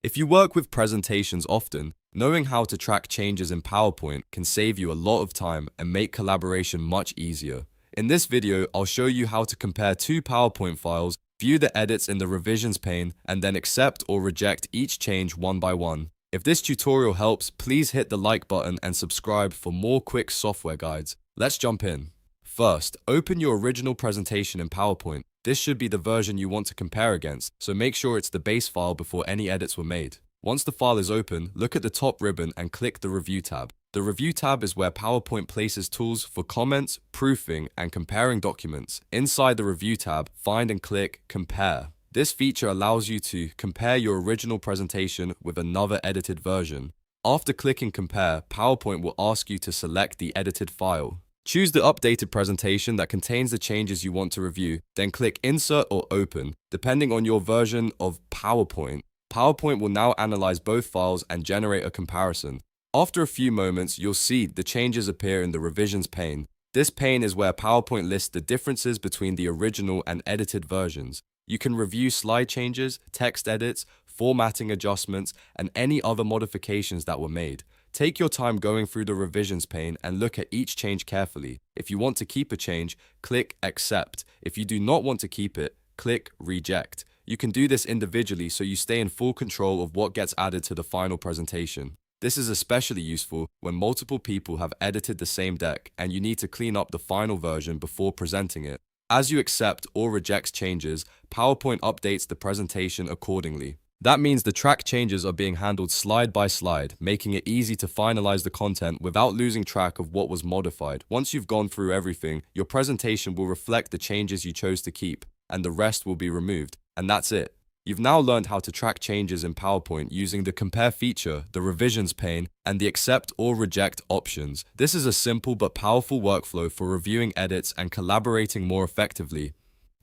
If you work with presentations often, knowing how to track changes in PowerPoint can save you a lot of time and make collaboration much easier. In this video, I'll show you how to compare two PowerPoint files, view the edits in the Revisions pane, and then accept or reject each change one by one. If this tutorial helps, please hit the like button and subscribe for more quick software guides. Let's jump in. First, open your original presentation in PowerPoint. This should be the version you want to compare against, so make sure it's the base file before any edits were made. Once the file is open, look at the top ribbon and click the Review tab. The Review tab is where PowerPoint places tools for comments, proofing, and comparing documents. Inside the Review tab, find and click Compare. This feature allows you to compare your original presentation with another edited version. After clicking Compare, PowerPoint will ask you to select the edited file. Choose the updated presentation that contains the changes you want to review, then click Insert or Open, depending on your version of PowerPoint. PowerPoint will now analyze both files and generate a comparison. After a few moments, you'll see the changes appear in the Revisions pane. This pane is where PowerPoint lists the differences between the original and edited versions. You can review slide changes, text edits, formatting adjustments, and any other modifications that were made. Take your time going through the Revisions pane and look at each change carefully. If you want to keep a change, click Accept. If you do not want to keep it, click Reject. You can do this individually so you stay in full control of what gets added to the final presentation. This is especially useful when multiple people have edited the same deck and you need to clean up the final version before presenting it. As you accept or reject changes, PowerPoint updates the presentation accordingly. That means the track changes are being handled slide by slide, making it easy to finalize the content without losing track of what was modified. Once you've gone through everything, your presentation will reflect the changes you chose to keep, and the rest will be removed. And that's it. You've now learned how to track changes in PowerPoint using the Compare feature, the Revisions pane, and the Accept or Reject options. This is a simple but powerful workflow for reviewing edits and collaborating more effectively.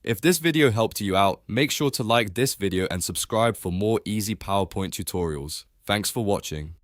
If this video helped you out, make sure to like this video and subscribe for more easy PowerPoint tutorials. Thanks for watching.